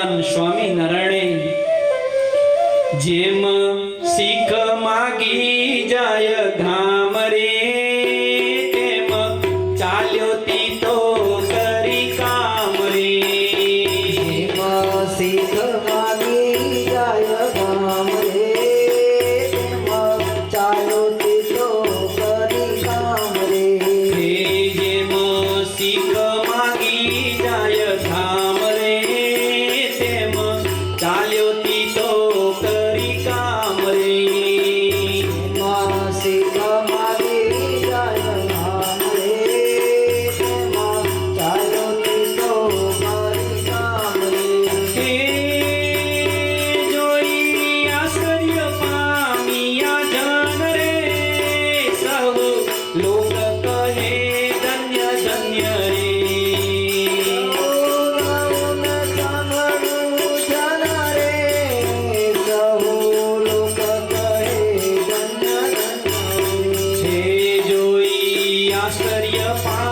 સ્વામી નારાયણે જેમ શીખ માગી જાય ધામ રે તેમ ચાલ્યો તીતો કરી કામ રે જેમ શીખ માગી જાય ધામ રે તેમ ચાલ્યો તીતો કરી કામ રે જેમ શીખ માગી જાય ધામ રે તેમ ચાલ્યો તીતો કરી કામ રે શીખ માગી જાય ધામ રે તેમ ચાલ્યો તીતો કરી કામ રે જોઈ આશ્ચર્ય પામ્યા જન રે સહુ લોક કહે ધન્ય ધન્ય રે છે જોઈ આશ્ચર્ય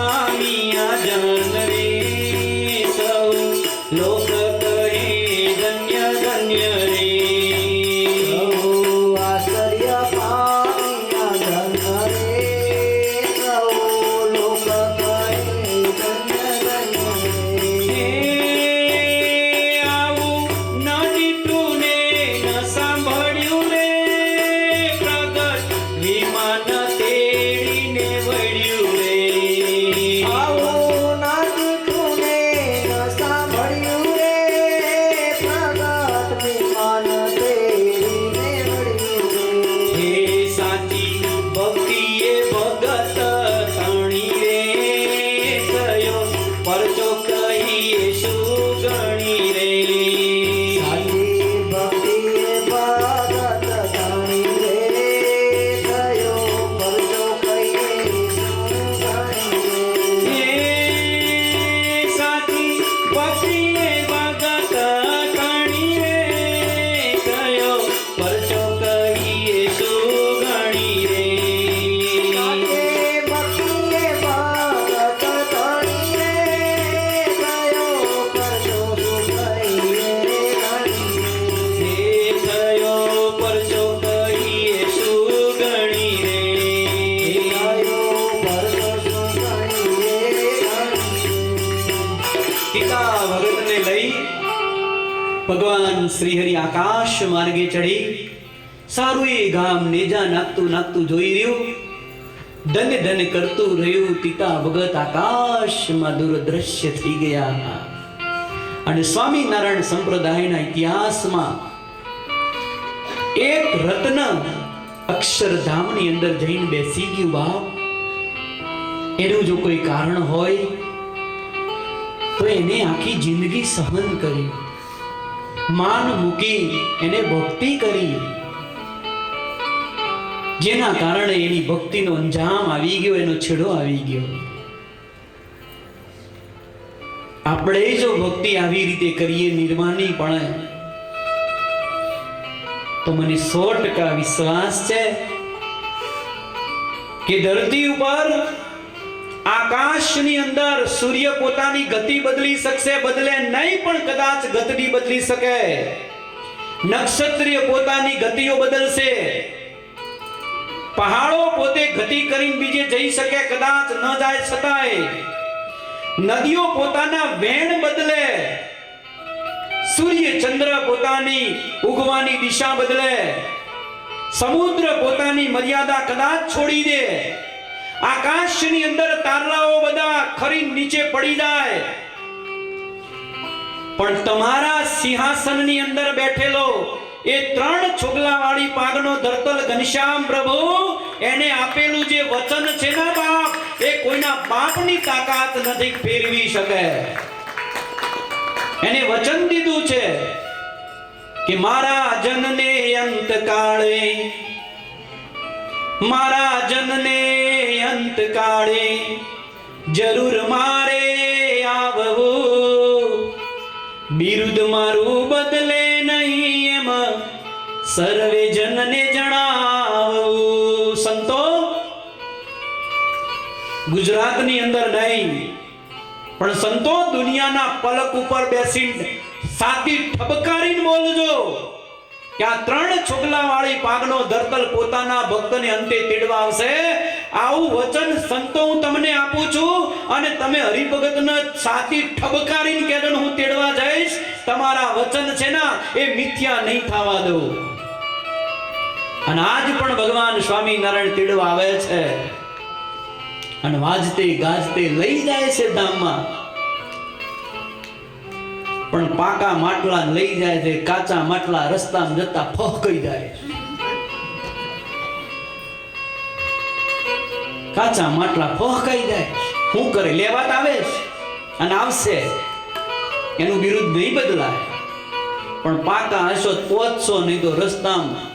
પામ્યા જન રે સૌ લોક કહે ધન્ય ધન્ય રે આવું ન દીઠું ને ન સાંભળ્યું રે પ્રગટ વિમાન તેડીને વળ્યું રે હે સાચી ભક્તિએ ભગત તણી રે થયો પરચો કહીએ શું ગણી રે સાચી ભક્તિએ ભગત તણી રે થયો પરચો કહીએ શું ગણી રે હે થયો પરચો કહીએ શું ગણી રે પિતા ભગતને લઈ ભગવાન શ્રી હરિ આકાશ માર્ગે ચડી સારું એ ગામ નેજા નાખતું નાખતું જોઈ રહ્યું ધન ધન કરતું રહ્યું પિતા ભગત આકાશમાં દૂરદ્રશ્ય થઈ ગયા અને સ્વામિનારાયણ સંપ્રદાયના ઇતિહાસમાં એક રત્ન અક્ષરધામની અંદર જઈને બેસી ગયું બાપ એનું જો કોઈ કારણ હોય તો એને આખી જિંદગી સહન કરી માન મૂકી એને ભક્તિ કરી જેના કારણે એની ભક્તિનો અંજામ આવી ગયો એનો છેડો આવી ગયો આપણે જો ભક્તિ આવી રીતે કરીએ નિર્માનીપણે તો મને 100% વિશ્વાસ છે કે ધરતી ઉપર આકાશની અંદર સૂર્ય પોતાની ગતિ બદલી શકશે બદલે નહીં પણ કદાચ ગતિ બદલી શકે નક્ષત્રીય પોતાની ગતિઓ બદલશે પહાડો પોતે ગતિ કરીને બીજે જઈ શકે કદાચ ન જાય છતાંય નદીઓ પોતાના વેણ બદલે સૂર્ય ચંદ્ર પોતાની ઉગવાની દિશા બદલે સમુદ્ર પોતાની મર્યાદા કદાચ છોડી દે આકાશની અંદર તારલાઓ બધા ખરી નીચે પડી જાય પણ તમારા સિંહાસનની અંદર બેઠેલો એ 3 છોગલા વાળી પાગનો ધરતલ ઘનશ્યામ પ્રભુ એને આપેલું જે વચન છે ના બાપ એ કોઈના બાપની તાકાત નથી ફેરવી શકે એને વચન દીધું છે કે મારા જનને અંત કાળે જરૂર મારે આવવું બિરુદ મારું બદલે નહીં એમ સર્વે જનને જણાવવું સંતો ગુજરાતની અંદર નહીં પણ સંતો દુનિયાના પલક ઉપર બેસીને સાથી ઠબકારીને બોલજો કે આ 3 છોગલા વાળી પાગનો ધરતલ પોતાના ભક્તને અંતે તેડવા આવશે. આવું વચન સંતો હું તમને આપું છું અને તમે હરિભગતને સાથી ઠબકારીને કહેજો હું તેડવા જઈશ. તમારા વચન છે ને એ મિથ્યા નહીં થવા દો. અને આજ પણ ભગવાન સ્વામિનારાયણ તેડવા આવે છે અને વાજતે ગાજતે લઈ જાય છે ધામમાં. પણ પાકા માટલા લઈ જાય છે, કાચા માટલા રસ્તામાં જતા ફહકાઈ જાય. કાચા માટલા ફહકાઈ જાય. શું કરે? લેવા જ આવે છે અને આવશે, એનું વિરુદ્ધ નહીં બદલાય. પણ પાકા હશો પહોંચશો નહીં તો રસ્તામાં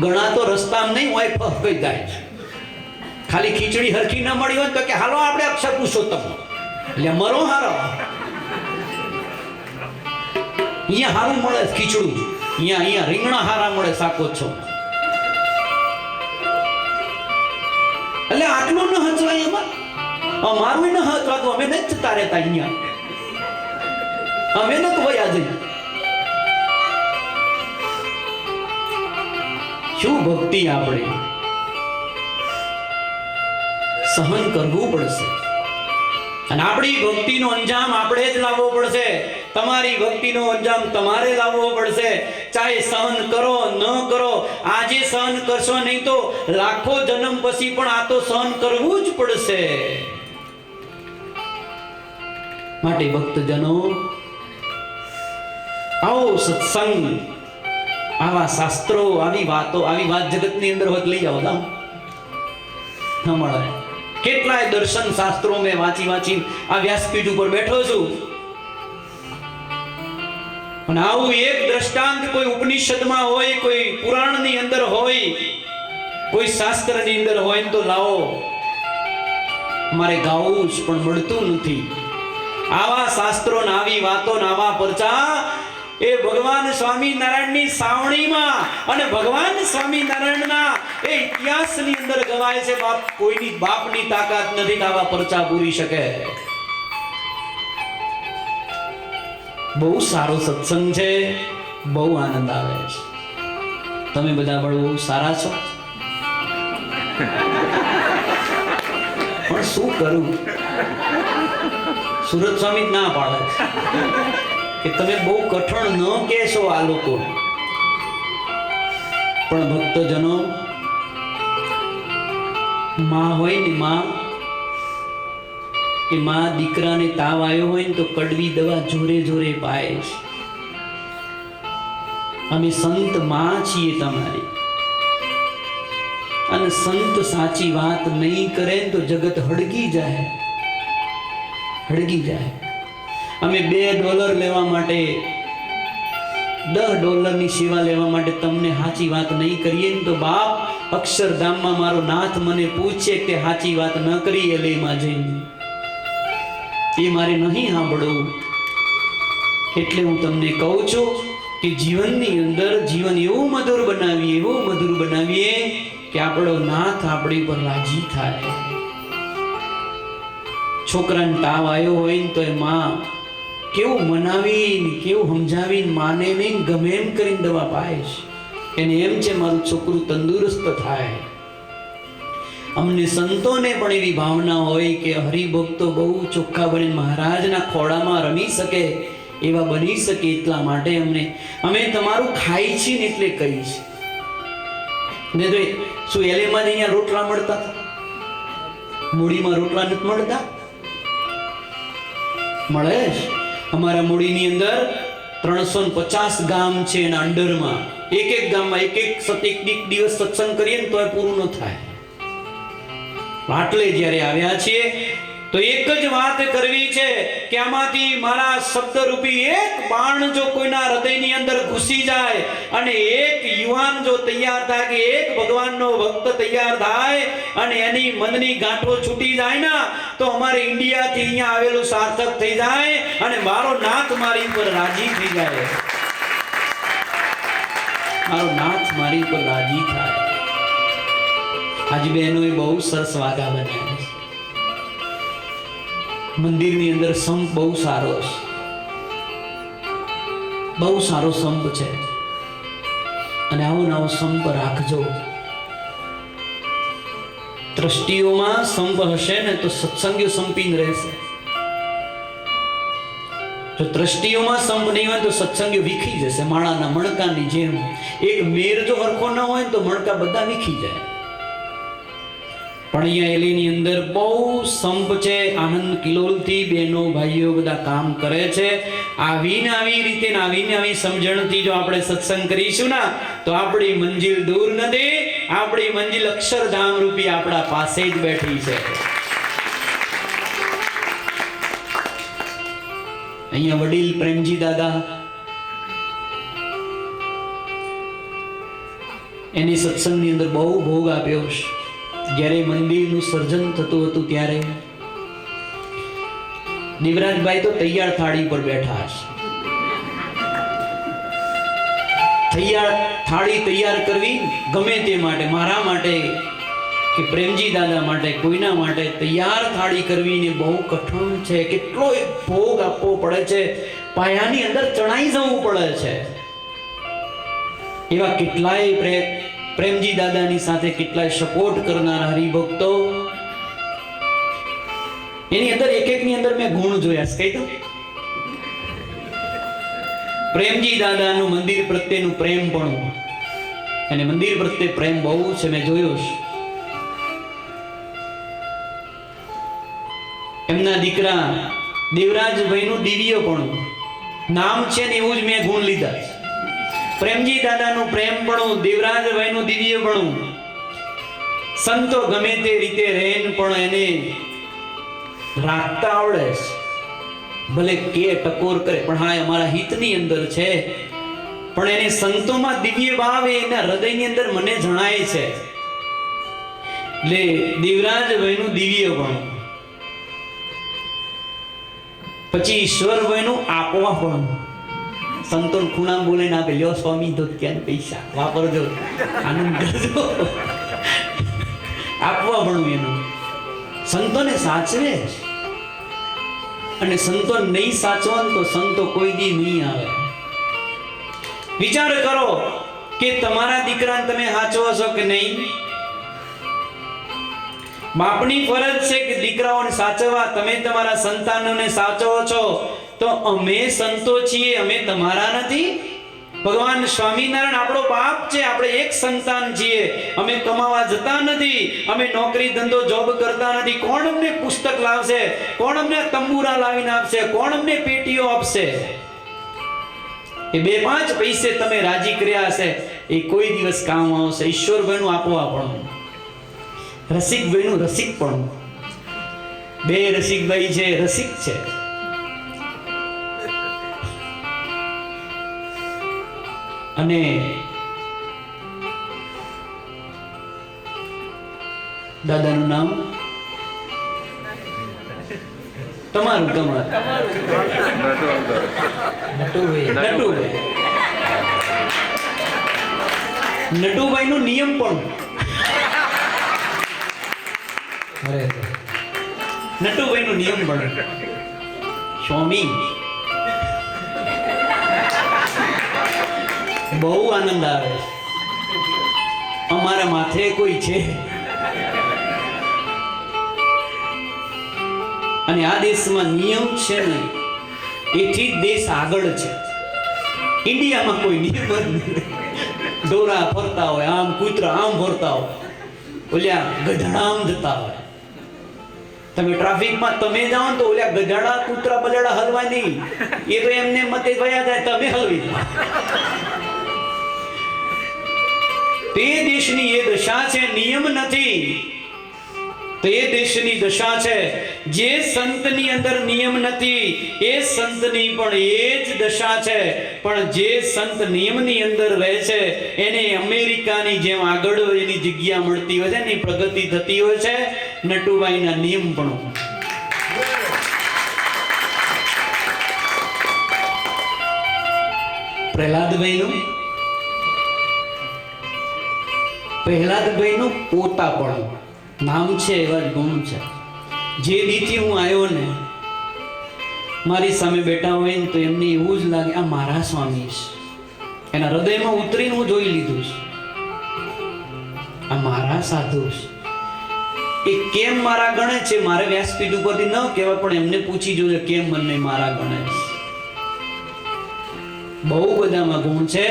ઘણા તો રસ્તામાં નહીં હોય ફહકાઈ જાય. ખાલી ખીચડી હરખી ન મળી હોય તો કે હાલો આપણે અક્ષર પુરુષોત્તમ એટલે મરો હારો. અહીંયા હારું મળે ખીચડું, અહીંયા રીંગણા હારા મળે શાકો છો. એટલે આટલું ન હચવાય એમાં. અમારું ન હચવાતું, અમે નથી જતા રહેતા અહીંયા, અમે નથી વયા જઈએ. શું ભક્તિ આપણે સહન કરવું પડશે અને આપણી ભક્તિનો અંજામ આપણે જ લાવવો પડશે. તમારી ભક્તિનો અંજામ તમારે લાવવો પડશે. ચાહે સહન કરો ન કરો, આજે સહન કરશો નહીં તો લાખો જન્મ પછી પણ આ તો સહન કરવું જ પડશે. માટે ભક્તજનો, આવો સત્સંગ, આવા શાસ્ત્રો, આવી વાતો, આવી વાત જગતની અંદર હોત લઈ આવો દામ ન મળે. કેટલાય દર્શન શાસ્ત્રો મેં વાંચી આ વ્યાસપીઠ ઉપર બેઠો છું અને આવું એક દ્રષ્ટાંત કોઈ ઉપનિષદમાં હોય, કોઈ પુરાણની અંદર હોય, કોઈ શાસ્ત્રની અંદર હોય તો લાવો. મારે ગાવું જ પણ મળતું નથી. આવા શાસ્ત્રો ને આવી વાતો ને આવા પરચા એ ભગવાન સ્વામિનારાયણની સાવણીમાં અને ભગવાન સ્વામિનારાયણના એ ઇતિહાસની અંદર ગવાય છે. બાપ, કોઈની બાપની તાકાત નથી કે આવા પરચા પૂરી શકે. બહુ સારો સત્સંગ છે, બહુ આનંદ આવે છે. તમે બધા બહુ સારા છો, પણ શું કરું? સુરત સ્વામી ના પાડે કે તમે બહુ કઠણ ન કહેશો આ લોકો. પણ ભક્તજનો, માં હોય ને માં, કે માં દીકરાને તાવ આવ્યો હોય ને તો કડવી દવા જોરે જોરે પાય છે. અમે સંત માં છીએ તમારી, અને સંત સાચી વાત નહીં કરે તો જગત હળગી જાય, હળગી જાય. અમે $2 લેવા માટે, $10 સેવા લેવા માટે તમને સાચી વાત નહીં કરીએ ને તો બાપ, અક્ષરધામમાં મારો નાથ મને પૂછે કે સાચી વાત ન કરી એલેમાં જઈને, એ મારે નહીં સાંભળવું. એટલે હું તમને કહું છું કે જીવનની અંદર જીવન એવું મધુર બનાવીએ કે આપણો નાથ આપણી પર રાજી થાય. છોકરાને તાવ આવ્યો હોય ને તો એ માં કેવું મનાવીને, કેવું સમજાવીને, માને નહીં ગમે એમ કરીને દવા પાય છે. એને એમ છે મારું છોકરું તંદુરસ્ત થાય. અમને સંતોને પણ એવી ભાવના હોય કે હરિભક્તો બહુ ચોખ્ખા બની મહારાજના ખોળામાં રમી શકે, એવા બની શકે. એટલા માટે અમે તમારું ખાઈ છીએ ને એટલે કહી છે. ને તો શું એલેમાં જ અહીંયા રોટલા મળતા? મૂડીમાં રોટલા નથી મળતા? મળે છે. અમારા મૂડીની અંદર 350 ગામ છે, એના અંડરમાં એક ગામમાં એક દિવસ સત્સંગ કરીએ ને તો એ પૂરું ન થાય. આટલે જ્યારે આવ્યા છીએ તો એક જ વાત કરવી છે કે આમાંથી મારા શબ્દરૂપી એક બાણ જો કોઈના હૃદયની અંદર ઘૂસી જાય અને એક યુવાન જો તૈયાર થાય, કે એક ભગવાનનો ભક્ત તૈયાર થાય અને એની મનની ગાંઠો છૂટી જાય ને, તો અમારે ઇન્ડિયાથી અહીંયા આવેલું સાર્થક થઈ જાય અને મારો નાથ મારી પર રાજી થઈ જાય. મારો નાથ મારી પર રાજી થાય. આજે બહેનોએ બહુ સરસ વાગા બનાવ્યા છે. મંદિરની અંદર સંપ બહુ સારો છે, બહુ સારો સંપ છે, અને આવો નવો સંપ રાખજો. દ્રષ્ટિઓમાં સંપ હશે ને તો સત્સંગીઓ સંપીને રહેશે. જો દ્રષ્ટિઓમાં સંપ નહીં હોય તો સત્સંગીઓ વિખી જશે, માળાના મણકાની જેમ. એક મેર જો હરખો ન હોય તો મણકા બધા વિખી જાય. પણ અહીંયા એલીની અંદર બહુ સંપ છે. આનંદ કિલોલથી બહેનો ભાઈઓ બધા કામ કરે છે. આવીને આવી રીતે આવીને આવી સમજણથી જો આપણે સત્સંગ કરીશું ને તો આપણી મંજિલ દૂર નથી. આપણી મંજિલ અક્ષરધામ રૂપી આપણા પાસે જ બેઠી છે. અહીંયા વડીલ પ્રેમજી દાદા, એની સત્સંગની અંદર બહુ ભોગ આપ્યો છે. જ્યારે મંદિરનું સર્જન થતું હતું ત્યારે દેવરાજભાઈ તો તૈયાર થાળી પર બેઠા છે. થાળી તૈયાર કરવી ગમે તે માટે, મારા માટે કે પ્રેમજી દાદા માટે, કોઈના માટે તૈયાર થાળી કરવીને બહુ કઠણ છે. કેટલો ભોગ આપવો પડે છે, પાયાની અંદર ચણાઈ જવું પડે છે. એવા કેટલાય પ્રેમજી દાદાની સાથે કેટલાય સપોર્ટ કરનારા હરિભક્તો, એની અંદર એક એકની અંદર મેં ગુણ જોયા છે. કઈ તો પ્રેમજી દાદાનું મંદિર પ્રત્યેનું પ્રેમ પણ, અને મંદિર પ્રત્યે પ્રેમ બહુ છે, મેં જોયો છે. એમના દીકરા દેવરાજભાઈનું દિવ્યપણું નામ છે ને એવું જ મેં ગુણ લીધા છે. પ્રેમજી દાદાનું પ્રેમપણું, દેવરાજભાઈનું દિવ્યપણું. સંતો ગમે તે રીતે રહેન પણ એને રાખતા આવડે છે. ભલે કે ટકોર કરે પણ હા અમારા હિતની અંદર છે. પણ એને સંતોમાં દિવ્ય ભાવ એના હૃદયની અંદર મને જણાય છે. એટલે દેવરાજભાઈનું દિવ્યપણું, પછી ઈશ્વરભાઈનું આપવાપણું. સંતોન ખૂણા બોલે ના આપે, લ્યો સ્વામી તો ક્યાં પૈસા વાપરજો, આનંદ કરજો. આપવાપણું એનું સંતોને સાચવે છે. અને સંતો નહીં સાચવા તો સંતો કોઈ દી નહીં આવે. વિચાર કરો કે તમારા દીકરાને તમે સાચવો છો કે નહીં? બાપની ફરજ છે કે દીકરાઓને સાચવવા. તમે તમારા સંતાનોને સાચવો છો તો અમે સંતો છીએ, અમે તમારા નથી. ભગવાન સ્વામિનારાયણ આપણો બાપ છે, આપણે એક સંતાન છીએ. અમે કમાવા જતા નથી, અમે નોકરી ધંધો જોબ કરતા નથી. કોણ અમને પુસ્તક લાવશે? કોણ અમને તંબુરા લાવીને આપશે? કોણ અમને પેટીઓ આપશે? એ 2-5 પૈસે તમે રાજી કર્યા હશે, એ કોઈ દિવસ કામ આવશે. ઈશ્વરભાઈનું આપવાપણું, રસિકભાઈનું રસિકપણું. 2 રસિકભાઈ છે, રસિક છે. અને દાદાનું નામ તમારું નટુભાઈ નું નિયમ પણ, નટુભાઈ નું નિયમ પણ સ્વામી બહુ આનંદ આવે. અમારા માથે કોઈ છે અને આ દેશમાં નિયમ છે ને એથી દેશ આગળ છે. ઇન્ડિયામાં કોઈ નિયમ જ નથી. દોરા ફરતા હોય, આમ કૂતરા આમ ફરતા હોય, ઓલ્યા ગધડા આમ જતા હોય. તમે ટ્રાફિકમાં તમે જાઓ તો ઓલ્યા ગધાડા કૂતરા બલેડા હલવા નહીં, એ તો એમને મતે ગયા જાય, તમે હલવી દો. તે દેશની એ દશા છે, નિયમ નથી. તે દેશની દશા છે. જે સંતની અંદર નિયમ નથી એ સંતની પણ એ જ દશા છે. પણ જે સંત નિયમની અંદર રહે છે એને અમેરિકાની જેમ આગળ એની જગ્યા મળતી હોય છે, એની પ્રગતિ થતી હોય છે. નટુભાઈના નિયમ પણ પ્રહલાદભાઈનું પોતાપણું નામ છે, એવા જ ગુણ છે. જે દીથી હું આવ્યો ને મારી સામે બેઠા હોય ને તો એમને એવું જ લાગે આ મારા સ્વામી છે. એના હૃદયમાં ઉતરીને હું જોઈ લીધું છે, આ મારા સાધુ છે. એ કેમ મારા ગણે છે મારે વ્યાસપીઠ ઉપરથી ન કહેવાય, પણ એમને પૂછી જોજો કેમ મને મારા ગણે છે. બહુ બધામાં ગુણ છે.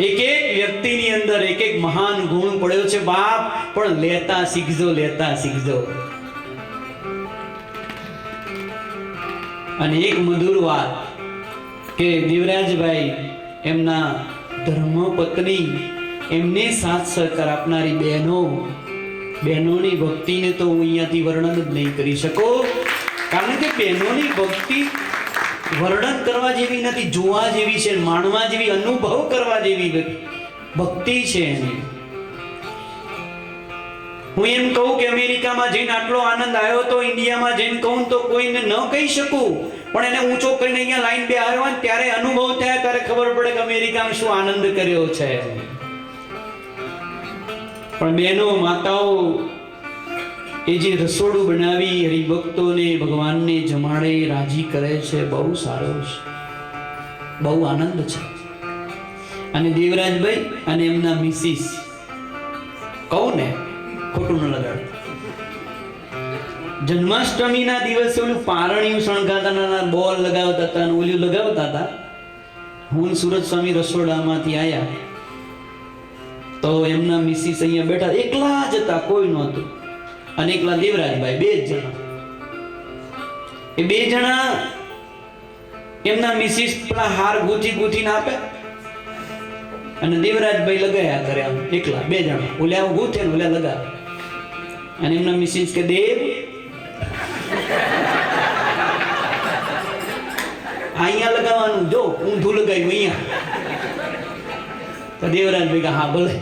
એક એક વ્યક્તિની અંદર એક એક મહાન ગુણ પડ્યો છે બાપ, પણ લેતા શીખજો, લેતા શીખજો. અને એક મધુર વાત કે દેવરાજભાઈ એમના ધર્મપત્ની એમને સાથ સહકાર આપનારી બહેનોની ભક્તિને તો હું અહીંયાથી વર્ણન જ નહીં કરી શકું, કારણ કે બહેનોની ભક્તિ વર્ણન કરવા જેવી નથી, જોવા જેવી છે, માણવા જેવી, અનુભવ કરવા જેવી ભક્તિ છે એની. હું એમ કહું કે અમેરિકામાં જઈને આટલો આનંદ આવ્યો તો ઇન્ડિયામાં જઈને કહું તો કોઈને ન કહી શકું, પણ એને ઊંચો કરીને અહીંયા લાઈન બે આવ્યો ને ત્યારે અનુભવ થયા, ત્યારે ખબર પડે કે અમેરિકામાં શું આનંદ કર્યો છે. પણ બહેનો માતાઓ એ જે રસોડું બનાવી હરિભક્તોને ભગવાનને જમાડે રાજી કરે છે, બહુ સારો છે, બહુ આનંદ છે. અને દેવરાજભાઈ અને એમના મિસિસ, કહું ને ખોટું ન લગાડ, જન્માષ્ટમીના દિવસે ઓલું પારણિયું શણગારતા હતા, બોલ લગાવતા હતા, ઓલું લગાવતા હતા. હું સુરત સ્વામી રસોડામાંથી આવ્યા તો એમના મિસિસ અહીંયા બેઠા, એકલા જ હતા, કોઈ નહોતું, અને એકલા દેવરાજભાઈ, બે જ જણા. એ બે જણા એમના મિસિસ પેલા હાર ગૂંથીને આપે અને દેવરાજભાઈ લગાયા કરે, આમ એકલા બે જણા, ઓલ્યા ગૂંથે ને ઓલ્યા લગાવે. અને એમના મિસિસ કે દેવ અહીંયા લગાવવાનું, જો ઊંધું લગાવ્યું અહીંયા. તો દેવરાજભાઈ કે હા ભલે.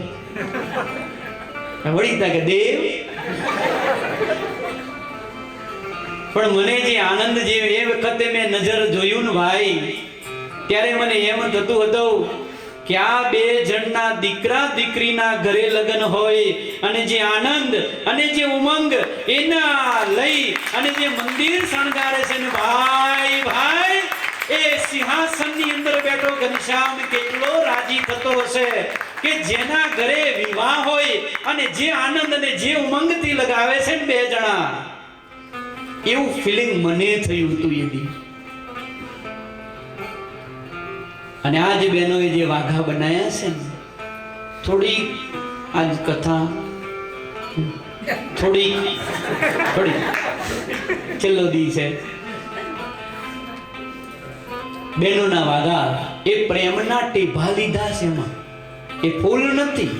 વળી તા કે દેવ, પણ મને જે આનંદ જે એ વખતે મેં નજર જોયું ને ભાઈ, ત્યારે મને એમ થતું હતું કે આ બે જણના દીકરા દીકરીના ઘરે લગ્ન હોય અને જે આનંદ અને જે ઉમંગ એના લઈ અને જે મંદિર શણગારે છે ને ભાઈ ભાઈ, એ સિંહાસનની અંદર બેઠો ઘનશ્યામ કેટલો રાજી થતો હશે કે જેના ઘરે વિવાહ હોય અને જે આનંદ અને જે ઉમંગથી લગાવે છે ને બે જણા, એવું ફીલિંગ મને થયું હતું એ દી. અને આજ બહેનોએ જે વાઘા બનાયા છે ને, થોડી આજ કથા થોડી છેલ્લો દી છે, બહેનોના વાઘા એ પ્રેમના ટીભા લીધા છે. એમાં એ ફૂલ નથી,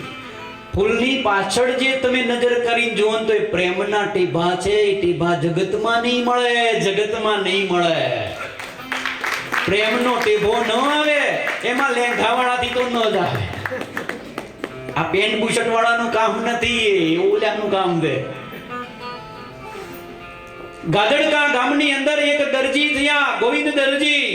ફૂલની પાછળ જે તમે નજર કરીને જુઓ તો એ પ્રેમના ટીભા છે. એ ટીભા જગતમાં નહીં મળે, જગતમાં નહીં મળે. પ્રેમનો ટીભો ન આવે એમાં લેંઘાવાળાથી તો ન જ આવે. આ પેન્ટ બુશર્ટ વાળાનું કામ નથી, એ ઓલાનું કામ છે. ગાદડકા ગામની અંદર એક દરજી થયા, ગોવિંદ દરજી.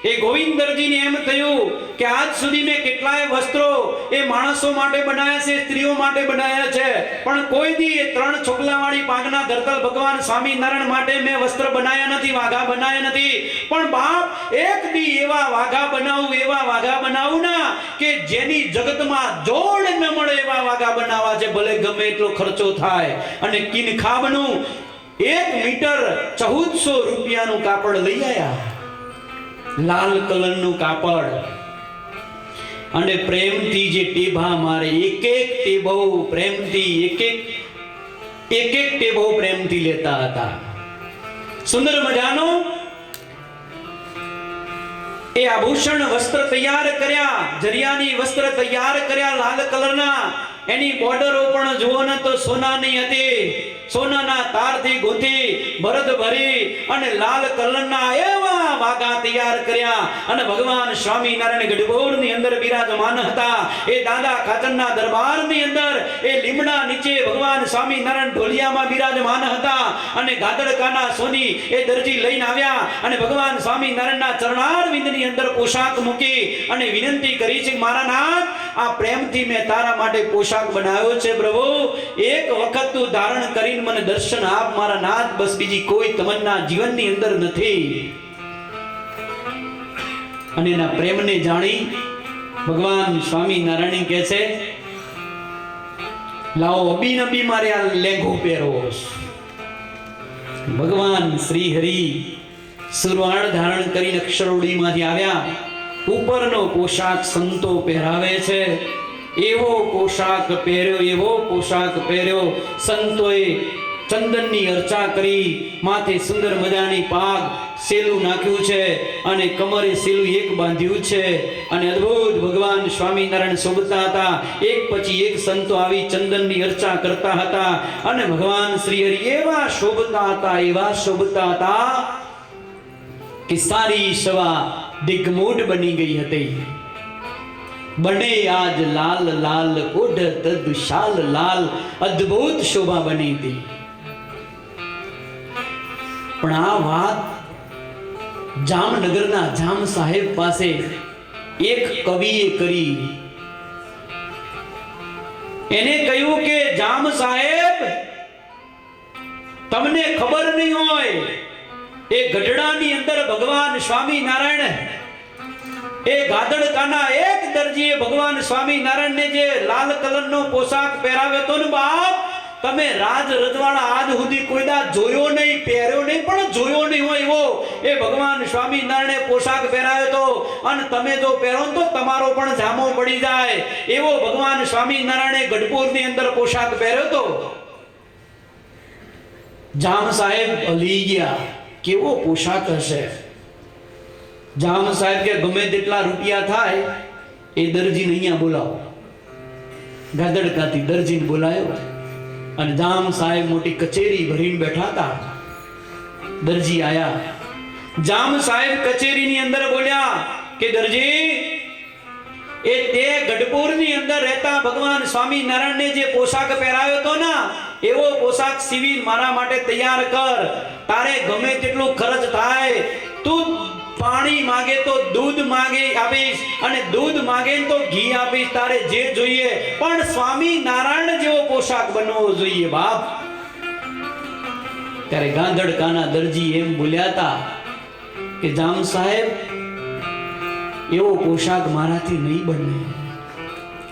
એ ગોવિંદ દરજીને એમ થયું કે આજ સુધી મેં કેટલાય વસ્ત્રો એ માણસો માટે બનાવ્યા છે, સ્ત્રીઓ માટે બનાવ્યા છે, પણ કોઈ દી એ 3 છોકલાવાળી પાગના ધરતલ ભગવાન સ્વામિનારાયણ માટે મેં વસ્ત્ર બનાવ્યા નથી, વાઘા બનાવ્યા નથી. પણ બાપ, એક દી એવા વાઘા બનાવું ના કે જેની જગતમાં જોડ ન મળે એવા વાઘા બનાવવા છે, ભલે ગમે એટલો ખર્ચો થાય. અને કિનખાબનું 1 મીટર 1400 રૂપિયાનું કાપડ લઈ આવ્યા, લાલ કલરનું કાપડ. અને પ્રેમથી જે ટેભા મારે, એક એક ટેબો પ્રેમથી, એક એક ટેબો પ્રેમથી લેતા હતા. સુંદર મજાનો એ આભૂષણ વસ્ત્ર તૈયાર કર્યા, જરિયાની વસ્ત્ર તૈયાર કર્યા લાલ કલરના. એની બોર્ડરો પણ જુઓ ને તો સોનાની હતી, સોનાના તારથી ગૂંથી ભરત ભરી અને લાલ કલરના એવા વાઘા તૈયાર કર્યા. અને ભગવાન સ્વામિનારાયણ ગઢબોળની અંદર બિરાજમાન હતા. એ દાદા ખાચરના દરબારની અંદર એ લીમડા નીચે ભગવાન સ્વામિનારાયણ ઢોલિયામાં બિરાજમાન હતા. અને ગાદડકાના સોની એ દરજી લઈને આવ્યા અને ભગવાન સ્વામિનારાયણના ચરણારવિંદની અંદર પોશાક મૂકી અને વિનંતી કરી છે, મારા નાથ, આ પ્રેમથી મેં તારા માટે પોશાક બનાવ્યો છે પ્રભુ, એક વખત તું ધારણ કરીને મને દર્શન આપ મારા નાથ, બસ બીજી કોઈ તમન્ના જીવનની અંદર નથી. અને એના પ્રેમને જાણી ભગવાન સ્વામિનારાયણ કહે છે, લાવો અબી નબી મારે આ લેંઘો પહેરવો. ભગવાન શ્રી હરિ સુરવાળ ધારણ કરીને અક્ષરોડીમાંથી આવ્યા. ઉપરનો પોશાક સંતો પહેરાવે છે. એવો પોશાક પહેર્યો સંતોએ ચંદનની અર્ચા કરી, માથે સુંદર મજાની પાગ સેલું નાખ્યું છે અને કમરે સેલું એક બાંધ્યું છે અને અદ્ભુત ભગવાન સ્વામિનારાયણ શોભતા હતા. એક પછી એક સંતો આવી ચંદનની અર્ચા કરતા હતા અને ભગવાન શ્રી હરિ એવા શોભતા હતા કે સારી સવા દિગ્મૂઢ બની ગઈ હતી. બને આજ લાલ લાલ ઓઢ તદ શાલ લાલ, અદ્ભુત શોભા બની હતી. પણ આ વાત જામનગરના જામ સાહેબ પાસે એક કવિએ કરી. એને કહ્યું કે જામ સાહેબ, તમને ખબર નહીં હોય, એ ગઢડાની અંદર ભગવાન સ્વામિનારાયણ એ ગાદડકાના એક દરજીએ ભગવાન સ્વામિનારાયણને જે લાલ કલરનો પોશાક પહેરાવ્યો હતો ને બાપ, તમે રાજ રજવાડા આજ સુધી કોઈ દા જોયો નહીં, પહેર્યો નહીં, પણ જોયો નહીં હોય એવો એ ભગવાન સ્વામિનારાયણે પોશાક પહેરાવ્યો હતો. અને તમે જો પહેરો તો તમારો પણ જામો પડી જાય એવો ભગવાન સ્વામિનારાયણે ગઢપુરની અંદર પોશાક પહેર્યો હતો. જામ સાહેબ હલી ગયા, કેવો પોશાક હશે. જામ સાહેબ કે ગમે તેટલા રૂપિયા થાય એ દરજીને અહીંયા બોલાવો. ગાદડકાથી દરજીને બોલાયો અને જામ સાહેબ મોટી કચેરી ભરીને બેઠા હતા. દરજી આયા. જામ સાહેબ કચેરીની અંદર બોલ્યા કે દરજી, એ તે ગઢપુરની અંદર રહેતા ભગવાન સ્વામિનારાયણને જે પોશાક પહેરાવ્યો હતો ને, એવો પોશાક સીવી મારા માટે તૈયાર કર. તારે ગમે તેટલું ખર્ચ થાય, તું પાણી માગે તો દૂધ માગે આપીશ, અને દૂધ માગે તો ઘી આપીશ, તારે જે જોઈએ, પણ સ્વામિનારાયણ જેવો પોશાક બનવો જોઈએ બાપ. ત્યારે ગાંધડકાના દરજી એમ બોલ્યા હતા કે જામ સાહેબ, એવો પોશાક મારાથી નહીં બને.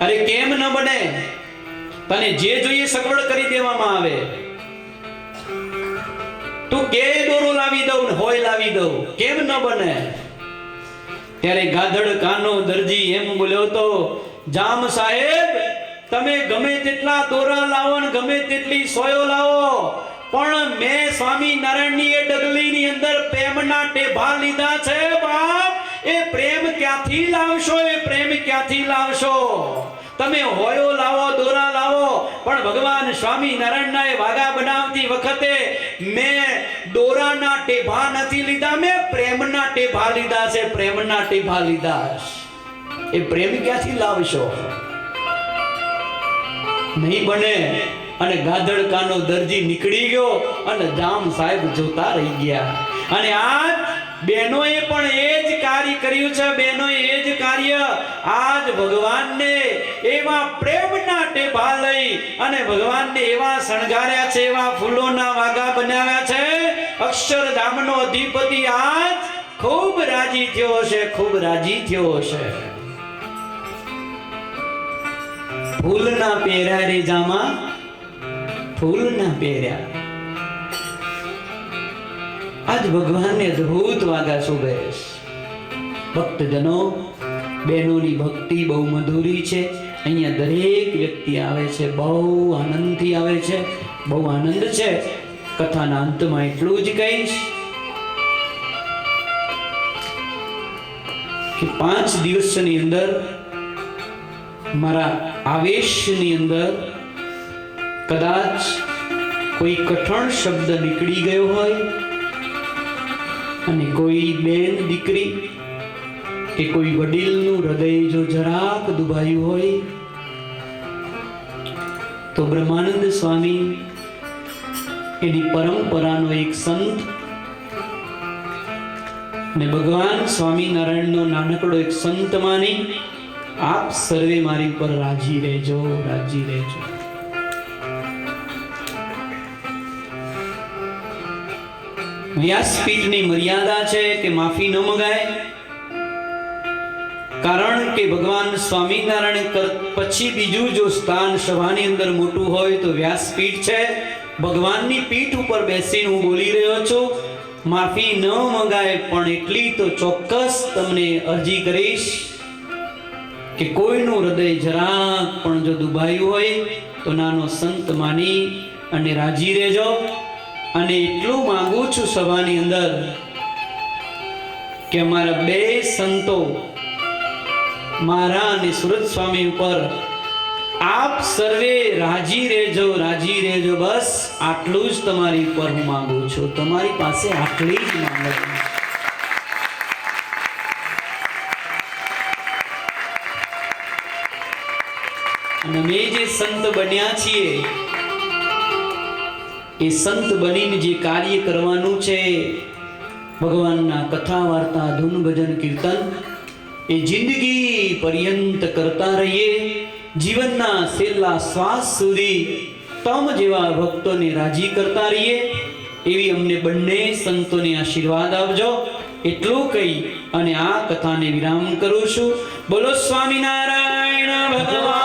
અરે કેમ ન બને? તને જે જોઈએ સગવડ કરી દેવામાં આવે. તું કે દોરો લાવી દઉં ને હોય લાવી દઉં, કેમ ન બને? ત્યારે ગાધડકાનો દરજી એમ બોલ્યો તો, જામ સાહેબ, તમે ગમે તેટલા દોરા લાવો ને ગમે તેટલી સોયો લાવો, પણ મેં સ્વામિનારાયણની એ ડગલીની અંદર પ્રેમના ટેભા લીધા છે બાપ. એ પ્રેમ ક્યાંથી લાવશો? એ પ્રેમ ક્યાંથી લાવશો? તમે હોયો લાવો, દોરા લાવો, પણ ભગવાન સ્વામિનારાયણના એ વાગા બનાવતી વખતે મેં દોરાના ટેભા નથી લીધા, મેં પ્રેમના ટેભા લીધા છે. પ્રેમના ટેભા લીધા. એ પ્રેમ ક્યાંથી લાવશો? નહીં બને. અને ગાધડકાનો દરજી નીકળી ગયો અને જામ સાહેબ જોતા રહી ગયા. અને આજ બહેનોએ પણ એ જ કાર્ય કર્યું છે. બહેનોએ એ જ કાર્ય આજ ભગવાનને એવા પ્રેમના ટેભા લઈ અને ભગવાનને એવા શણગાર્યા છે, એવા ફૂલોના વાગા બનાવ્યા છે. અક્ષરધામનો અધિપતિ આજ ખૂબ રાજી થયો હશે, ખૂબ રાજી થયો હશે. ફૂલના પહેર્યા રે જામા, ફૂલના પહેર્યા. આજ ભગવાનને અદ્ભુત વાગા શોભે. ભક્તજનો, બહેનોની ભક્તિ બહુ મધુરી છે. અહીંયા દરેક વ્યક્તિ આવે છે, બહુ આનંદથી આવે છે, બહુ આનંદ છે. કથાના અંતમાં એટલું જ કહીશ કે 5 દિવસની અંદર મારા આવેશની અંદર કદાચ કોઈ કઠણ શબ્દ નીકળી ગયો હોય અને કોઈ બેન દીકરી કે કોઈ વડીલનું હૃદય જો જરાક દુભાયું હોય તો બ્રહ્માનંદ સ્વામી એની પરંપરાનો એક સંત ને ભગવાન સ્વામિનારાયણનો નાનકડો એક સંત માની આપ સર્વે મારી ઉપર રાજી રહેજો, રાજી રહેજો. વ્યાસપીઠની મર્યાદા છે કે માફી ન મગાય. કારણ કે ભગવાન સ્વામિનારાયણ પછી બીજું જો સ્થાન સભાની અંદર મોટું હોય તો વ્યાસપીઠ છે. ભગવાનની પીઠ ઉપર બેસીને હું બોલી રહ્યો છું. માફી ન મંગાય પણ એટલી તો ચોક્કસ તમને અરજી કરીશ કે કોઈનું હૃદય જરાક પણ જો દુભાયું હોય તો નાનો સંત માની અને રાજી રહેજો. અને એટલું માંગુ છું સભાની અંદર કે અમારા બે સંતો મારા અને સુરત સ્વામી ઉપર આપ સર્વે રાજી રહેજો, રાજી રહેજો. બસ આટલું જ તમારી ઉપર હું માંગુ છું. તમારી પાસે આટલી જ માંગ છે. અને અમે જે સંત બન્યા છીએ એ સંત બનીને જે કાર્ય કરવાનું છે ભગવાનના કથા વાર્તા ધૂન ભજન કીર્તન એ જિંદગી પર્યંત કરતા રહીએ. જીવનના છેલ્લા શ્વાસ સુધી તમ જેવા ભક્તોને રાજી કરતા રહીએ એવી અમને બંને સંતોને આશીર્વાદ આપજો. એટલું કહી અને આ કથાને વિરામ કરું છું. બોલો સ્વામિનારાયણ ભગવાન.